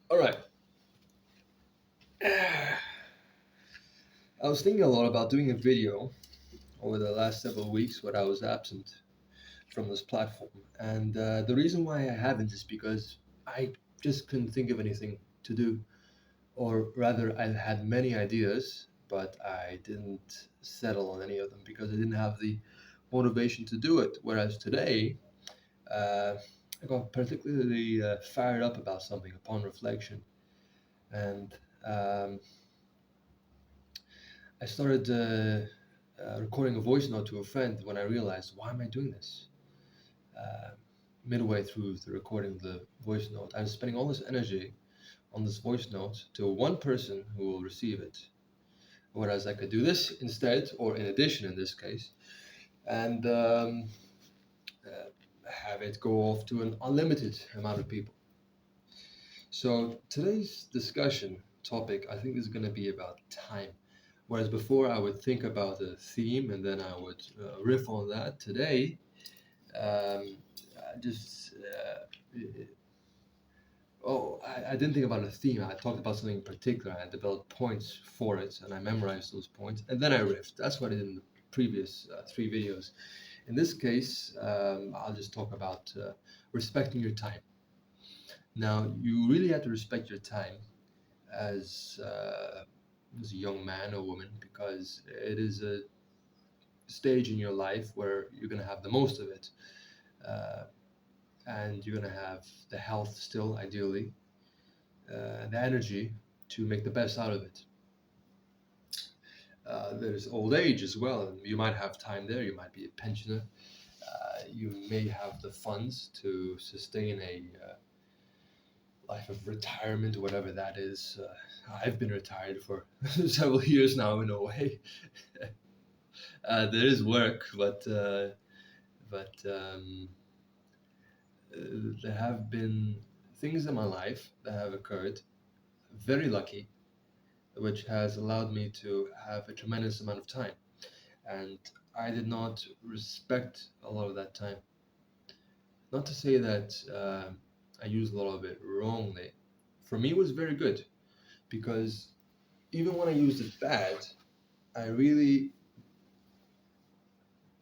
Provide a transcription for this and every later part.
All right. I was thinking a lot about doing a video over the last several weeks when I was absent from this platform. And the reason why I haven't is because I just couldn't think of anything to do. Or rather, I had many ideas, but I didn't settle on any of them because I didn't have the motivation to do it. Whereas today, uh, I got particularly fired up about something upon reflection. And um, I started recording a voice note to a friend when I realized, why am I doing this? Uh, Midway through the recording of the voice note, I was spending all this energy on this voice note to one person who will receive it. Whereas I could do this instead, or in addition in this case, and have it go off to an unlimited amount of people. So today's discussion topic, I think, is going to be about time. Whereas before I would think about a theme and then I would riff on that. Today, I just I didn't think about a theme. I talked about something in particular. I developed points for it, and I memorized those points, and then I riffed. That's what I did in the previous three videos. In this case, I'll just talk about respecting your time. Now, you really have to respect your time as as a young man or woman because it is a stage in your life where you're going to have the most of it, uh, and you're going to have the health still, ideally, the energy to make the best out of it. There's old age as well, and you might have time there. You might be a pensioner. You may have the funds to sustain a life of retirement, whatever that is. I've been retired for several years now, in a way. There is work, but there have been things in my life that have occurred. Very lucky, which has allowed me to have a tremendous amount of time. And I did not respect a lot of that time. Not to say that I used a lot of it wrongly. For me, it was very good because even when I used it bad, I really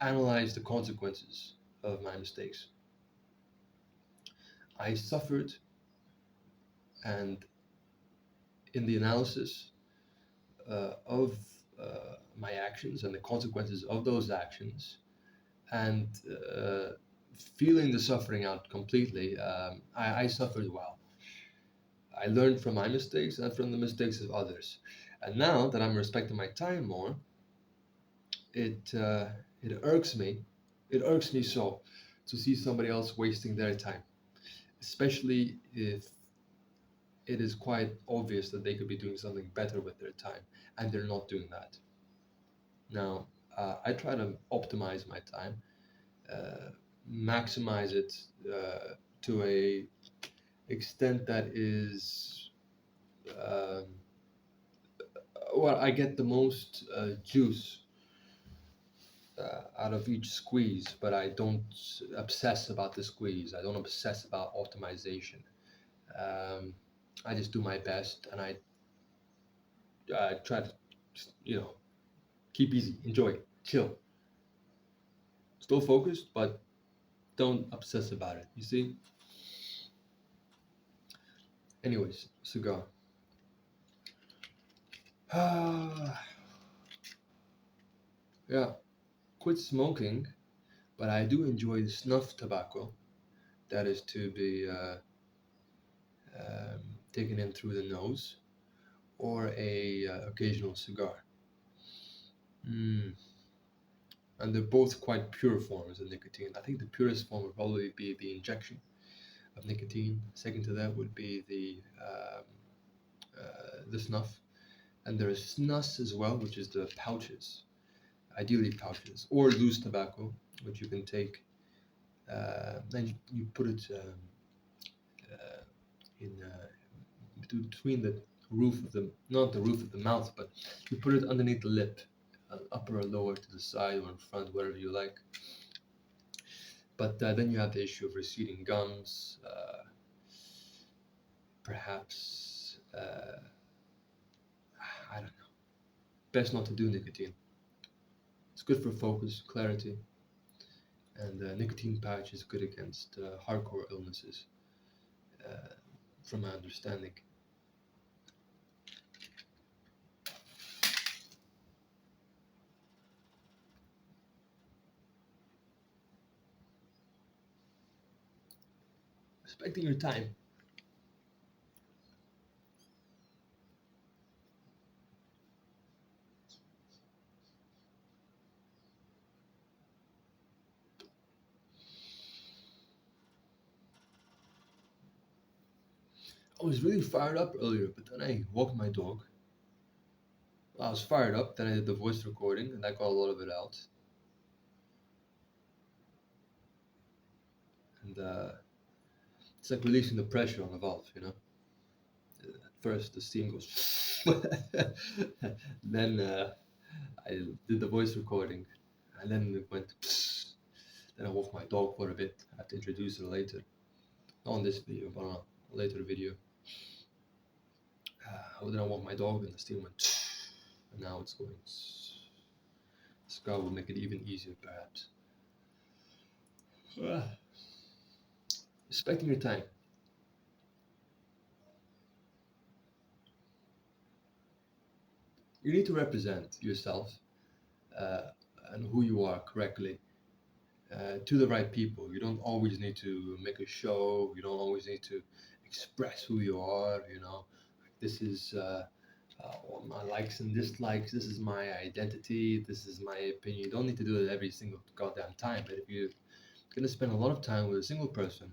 analyzed the consequences of my mistakes. I suffered, and in the analysis of my actions and the consequences of those actions, and feeling the suffering out completely, I suffered well. I learned from my mistakes and from the mistakes of others. And now that I'm respecting my time more, it uh, it irks me. It irks me so to see somebody else wasting their time, especially if it is quite obvious that they could be doing something better with their time, and they're not doing that. Now, I try to optimize my time, uh, maximize it to a extent that is um, well, I get the most juice out of each squeeze, but I don't obsess about the squeeze. I don't obsess about optimization. Um, I just do my best, and I try to, you know, keep easy, enjoy, chill, still focused, but don't obsess about it. You see? Anyways, cigar. Yeah, quit smoking, but I do enjoy the snuff tobacco. That is to be taken in through the nose, or a occasional cigar. Mm. And they're both quite pure forms of nicotine. I think the purest form would probably be the injection of nicotine. Second to that would be the snuff, and there is snus as well, which is the pouches, ideally pouches, or loose tobacco, which you can take. Then you put it uh, in between the roof of the not the roof of the mouth, but you put it underneath the lip, upper or lower, to the side or in front, wherever you like. But then you have the issue of receding gums, perhaps I don't know. Best not to do nicotine. It's good for focus, clarity, and nicotine patch is good against hardcore illnesses, uh, from my understanding. Respecting your time. I was really fired up earlier, but then I walked my dog. I was fired up, then I did the voice recording, and I got a lot of it out. And it's like releasing the pressure on the valve, you know? At first, the steam goes. Then I did the voice recording, and then it went. Then I walked my dog for a bit. I have to introduce her later. Not on this video, but on a later video. Then I walked my dog, and the steam went. And now it's going. This guy will make it even easier, perhaps. Respecting your time. You need to represent yourself uh, and who you are correctly to the right people. You don't always need to make a show. You don't always need to express who you are. You know, this is all my likes and dislikes. This is my identity. This is my opinion. You don't need to do it every single goddamn time. But if you're gonna spend a lot of time with a single person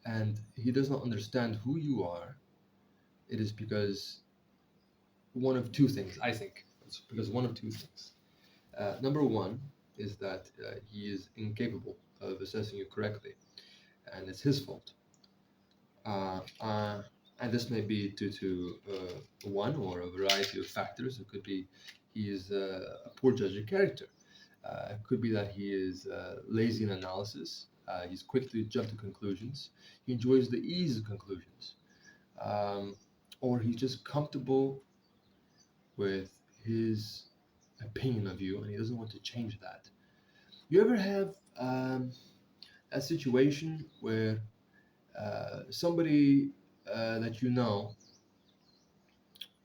and he does not understand who you are, it is because one of two things. I think it's because one of two things. Number one is that he is incapable of assessing you correctly, and it's his fault. Uh, uh, and this may be due to one or a variety of factors. It could be he is a poor judge of character. It could be that he is lazy in analysis. He's quick to jump to conclusions. He enjoys the ease of conclusions. Um, or he's just comfortable with his opinion of you and he doesn't want to change that. You ever have a situation where somebody that you know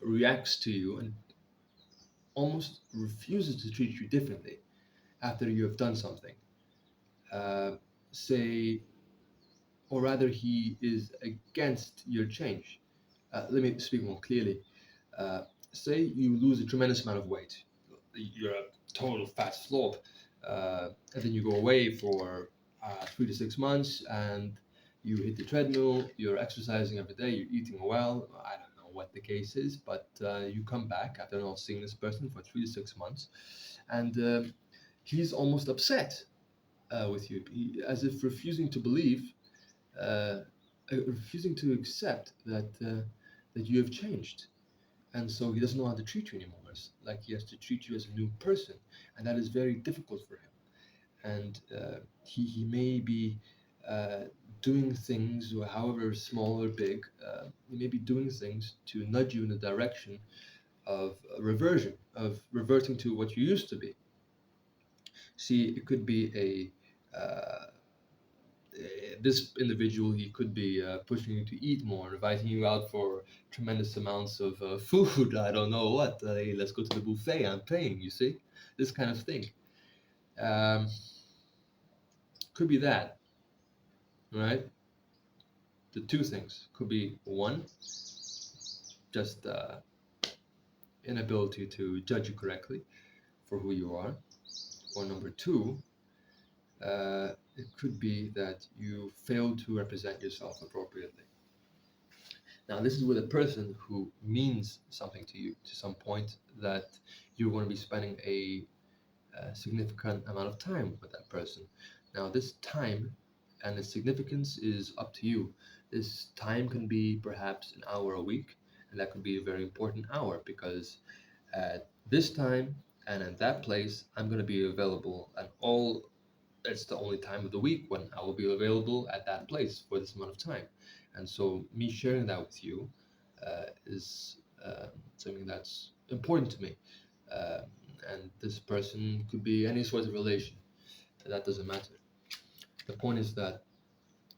reacts to you and almost refuses to treat you differently after you have done something? Uh, say, or rather, he is against your change. Let me speak more clearly. Uh, Say you lose a tremendous amount of weight, you're a total fat slob, and then you go away for 3 to 6 months and you hit the treadmill, you're exercising every day, you're eating well. I don't know what the case is, but you come back after not seeing this person for 3 to 6 months, and he's almost upset with you, as if refusing to believe, uh, refusing to accept that you have changed, and so he doesn't know how to treat you anymore. It's like he has to treat you as a new person, and that is very difficult for him. And he may be uh, doing things, or however small or big, he may be doing things to nudge you in the direction of reversion, of reverting to what you used to be. See, it could be this individual, he could be pushing you to eat more, inviting you out for tremendous amounts of food. I don't know what. Hey, let's go to the buffet. I'm paying. You see, this kind of thing. Um, could be that, right? The two things could be one, just inability to judge you correctly for who you are, or number two, it could be that you fail to represent yourself appropriately. Now, this is with a person who means something to you to some point that you're going to be spending a significant amount of time with that person. Now, this time and its significance is up to you. This time can be perhaps an hour a week, and that could be a very important hour because at this time and at that place, I'm going to be available, and all that's the only time of the week when I will be available at that place for this amount of time. And so me sharing that with you is something that's important to me. Uh, and this person could be any sort of relation. That doesn't matter. The point is that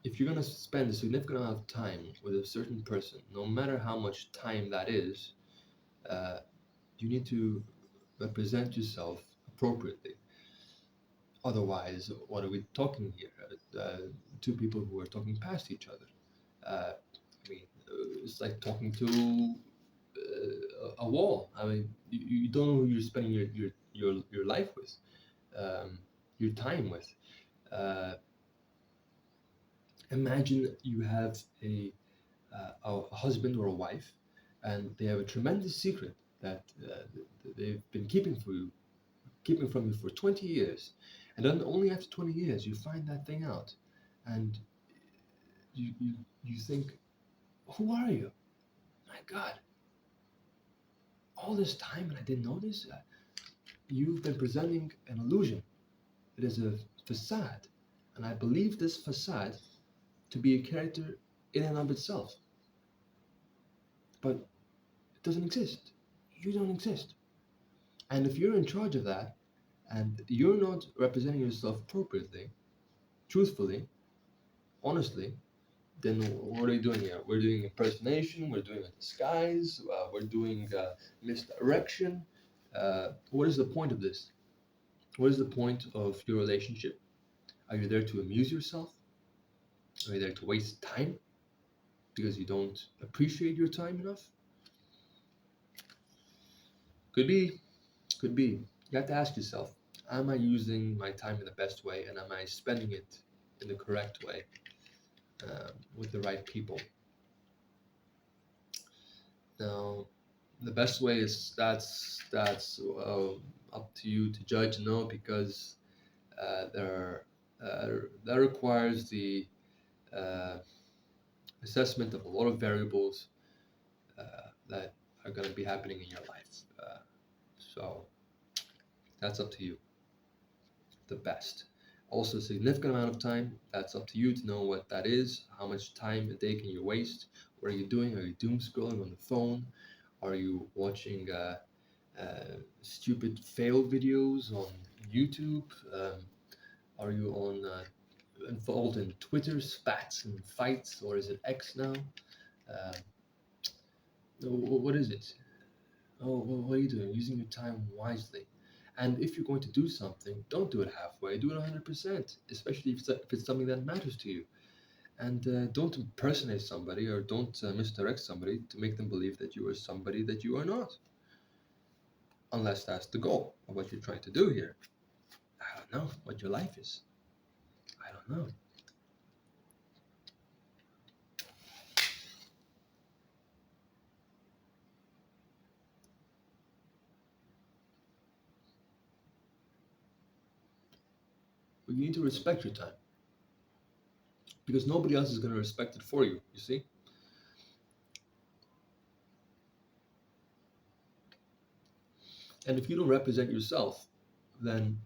if you're going to spend a significant amount of time with a certain person, no matter how much time that is, uh, you need to represent yourself appropriately. Otherwise, what are we talking here? Two people who are talking past each other. It's like talking to a wall. I mean, you don't know who you're spending your life with, um, your time with. Uh, Imagine you have a husband or a wife, and they have a tremendous secret that they've been keeping from you for 20 years, and then only after 20 years you find that thing out, and you think, who are you? My God, all this time and I didn't know this. You've been presenting an illusion. It is a facade, and I believe this facade to be a character in and of itself, but it doesn't exist. You don't exist. And if you're in charge of that, and you're not representing yourself appropriately, truthfully, honestly, then what are you doing here? We're doing impersonation, we're doing a disguise, we're doing misdirection. What is the point of this? What is the point of your relationship? Are you there to amuse yourself? Are you there to waste time because you don't appreciate your time enough? Could be, could be. You have to ask yourself, am I using my time in the best way, and am I spending it in the correct way, with the right people? Now, the best way is that's up to you to judge. No, because there that requires the uh, assessment of a lot of variables that are going to be happening in your life. So that's up to you. The best. Also, a significant amount of time. That's up to you to know what that is. How much time a day can you waste? What are you doing? Are you doom scrolling on the phone? Are you watching stupid fail videos on YouTube? Are you involved in Twitter spats and fights, or is it X now? Um, what is it? Oh, what are you doing? Using your time wisely. And if you're going to do something, don't do it halfway. Do it 100%, especially if it's something that matters to you. And don't impersonate somebody, or don't misdirect somebody to make them believe that you are somebody that you are not. Unless that's the goal of what you're trying to do here. I don't know what your life is. I don't know. But you need to respect your time, because nobody else is going to respect it for you, you see? And if you don't represent yourself, then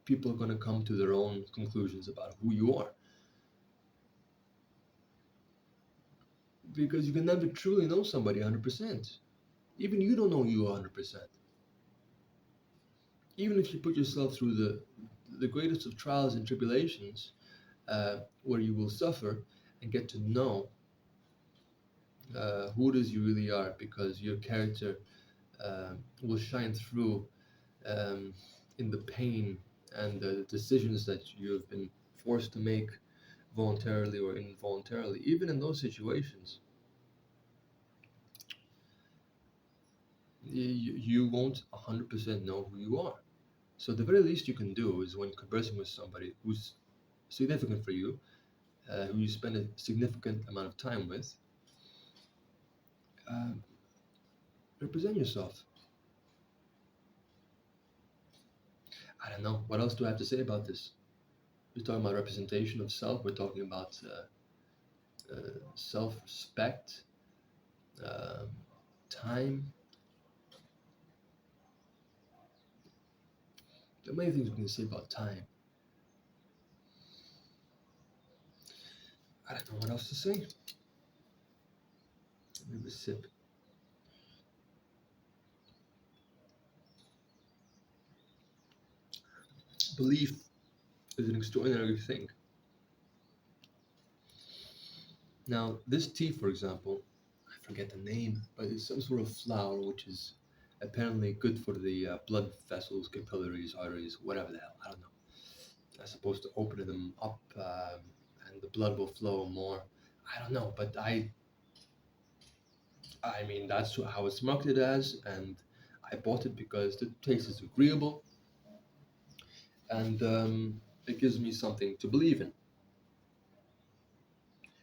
people are going to come to their own conclusions about who you are. Because you can never truly know somebody 100%. Even you don't know you 100%. Even if you put yourself through the greatest of trials and tribulations, where you will suffer and get to know who it is you really are, because your character will shine through um, in the pain and the decisions that you have been forced to make voluntarily or involuntarily. Even in those situations, you won't 100% know who you are. So the very least you can do is, when conversing with somebody who's significant for you, who you spend a significant amount of time with, uh, represent yourself. I don't know. What else do I have to say about this? We're talking about representation of self. We're talking about self-respect, um, time. There are many things we can say about time. I don't know what else to say. Let me have a sip. Belief is an extraordinary thing. Now, this tea, for example, I forget the name, but it's some sort of flower which is apparently good for the blood vessels, capillaries, arteries, whatever the hell. I don't know. I'm supposed to open them up and the blood will flow more. I don't know, but I mean, that's how it's marketed as, and I bought it because the taste is agreeable and it gives me something to believe in.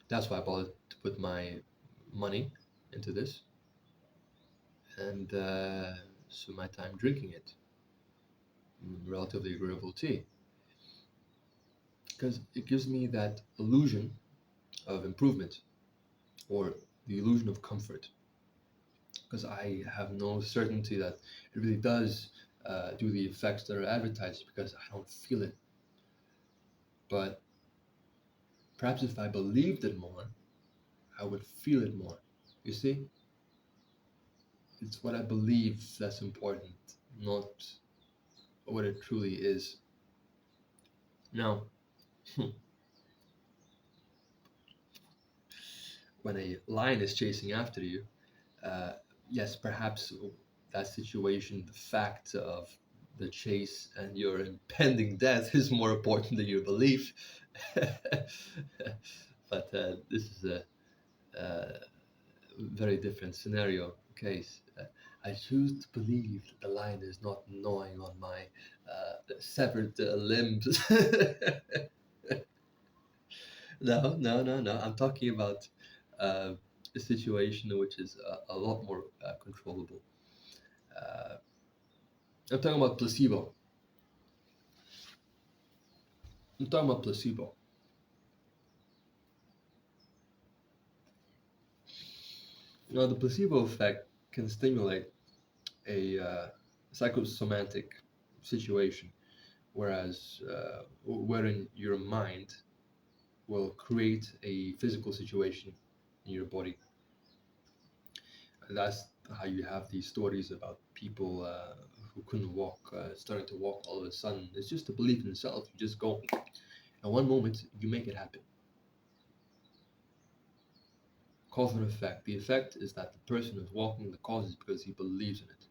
That's why I bought it to put my money into this and so my time drinking it. Relatively agreeable tea because it gives me that illusion of improvement or the illusion of comfort because I have no certainty that it really does do the effects that are advertised because I don't feel it. But perhaps if I believed it more, I would feel it more. You see, it's what I believe that's important, not what it truly is. Now, when a lion is chasing after you, uh, yes, perhaps that situation, the fact of the chase and your impending death is more important than your belief. But this is a very different scenario case. I choose to believe that the lion is not gnawing on my severed limbs. No, no, no, no. I'm talking about uh, a situation which is a lot more controllable. Uh, I'm talking about placebo. I'm talking about placebo. Now, the placebo effect can stimulate a psychosomatic situation, whereas wherein your mind will create a physical situation in your body. And that's how you have these stories about people who couldn't walk, starting to walk all of a sudden. It's just a belief in itself. You just go, and one moment you make it happen. Cause and effect. The effect is that the person who's walking the cause is because he believes in it.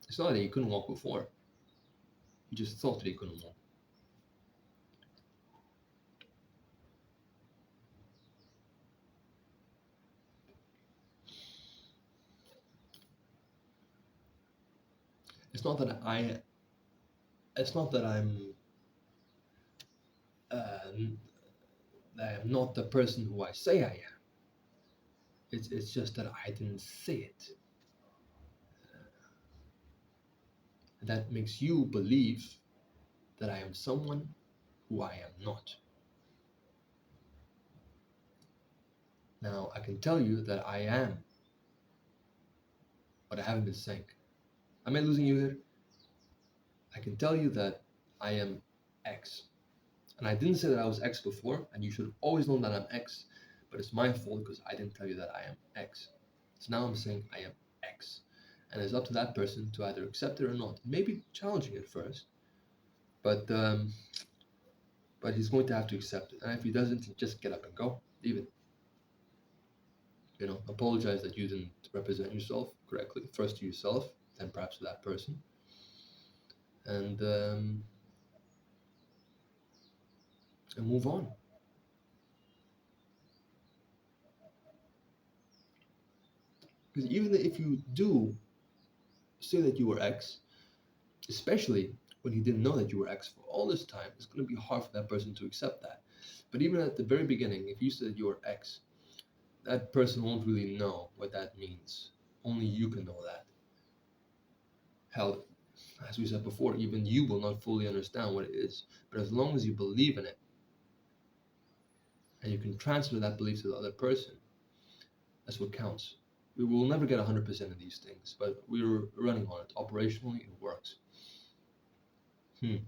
It's not that he couldn't walk before. He just thought that he couldn't walk. It's not that I. It's not that Uh, I am not the person who I say I am. It's just that I didn't say it. That makes you believe that I am someone who I am not. Now, I can tell you that I am, but I haven't been saying. Am I losing you here? I can tell you that I am X. And I didn't say that I was X before, and you should have always known that I'm X, but it's my fault because I didn't tell you that I am X. So now I'm saying I am X. And it's up to that person to either accept it or not. It may be challenging at first, but he's going to have to accept it. And if he doesn't, just get up and go. Leave it. Apologize that you didn't represent yourself correctly. First to yourself, then perhaps to that person. And move on. Because even if you do say that you were X, especially when he didn't know that you were X for all this time, it's going to be hard for that person to accept that. But even at the very beginning, if you said you were X, that person won't really know what that means. Only you can know that. Hell, as we said before, even you will not fully understand what it is. But as long as you believe in it, and you can transfer that belief to the other person, that's what counts. We will never get 100% of these things, but we're running on it. Operationally, it works. Hmm.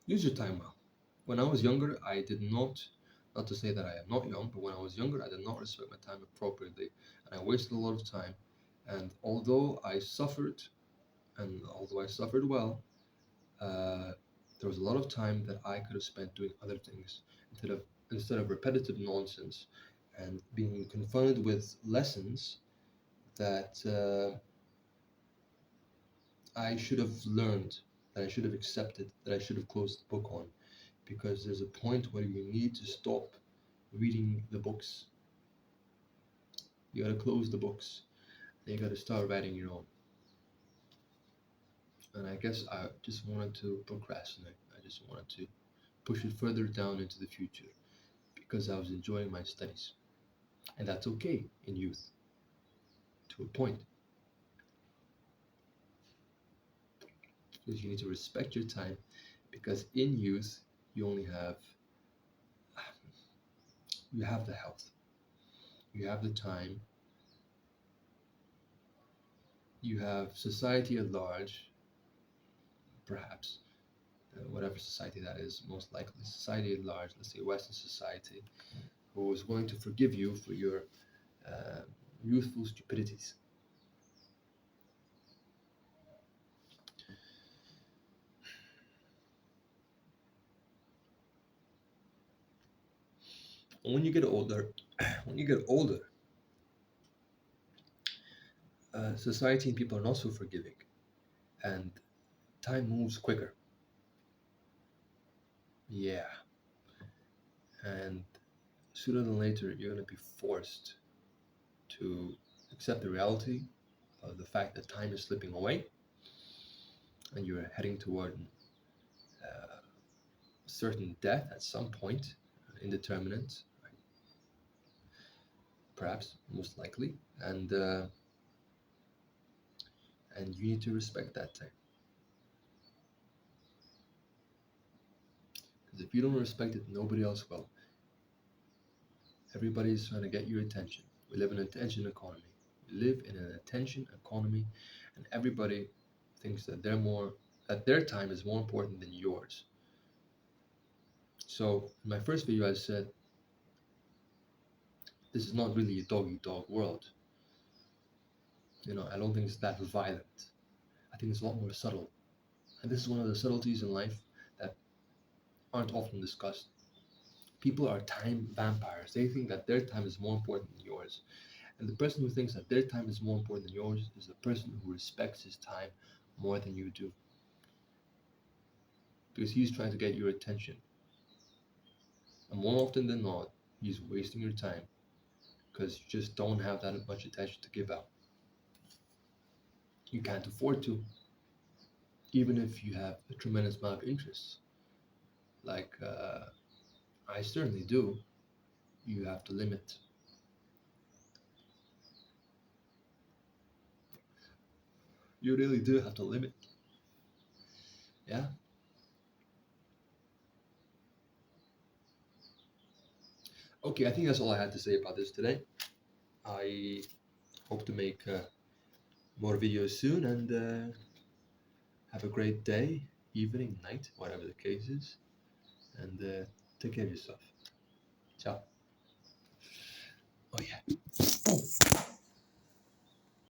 Use your time well. When I was younger, I did not to say that I am not young, but when I was younger, I did not respect my time appropriately, and I wasted a lot of time. And although I suffered well, uh, there was a lot of time that I could have spent doing other things instead of repetitive nonsense and being confronted with lessons that I should have learned, that I should have accepted, that I should have closed the book on. Because there's a point where you need to stop reading the books. You gotta close the books. And you gotta start writing your own. And I guess I just wanted to procrastinate. I just wanted to push it further down into the future because I was enjoying my studies. And that's okay in youth to a point. Because you need to respect your time because in youth you only have you have the health, you have the time, you have society at large, perhaps whatever society that is, most likely society at large, let's say Western society, who is willing to forgive you for your uh, youthful stupidities. And when you get older, when you get older, society and people are not so forgiving, and time moves quicker. Yeah, and sooner than later, you're gonna be forced to accept the reality of the fact that time is slipping away, and you're heading toward certain death at some point, indeterminate, perhaps most likely, and you need to respect that time. Because if you don't respect it, nobody else will. Everybody's trying to get your attention. We live in an attention economy. We live in an attention economy, and everybody thinks that their time is more important than yours. So in my first video, I said this is not really a dog eat dog world. I don't think it's that violent. I think it's a lot more subtle. And this is one of the subtleties in life that aren't often discussed. People are time vampires. They think that their time is more important than yours. And the person who thinks that their time is more important than yours is the person who respects his time more than you do. Because he's trying to get your attention. And more often than not, he's wasting your time because you just don't have that much attention to give out. You can't afford to, even if you have a tremendous amount of interest. Like I certainly do. You have to limit. You really do have to limit. Yeah. Okay, I think that's all I had to say about this today. I hope to make more videos soon and have a great day, evening, night, whatever the case is. And take care of yourself. Ciao. Oh, yeah. Oh.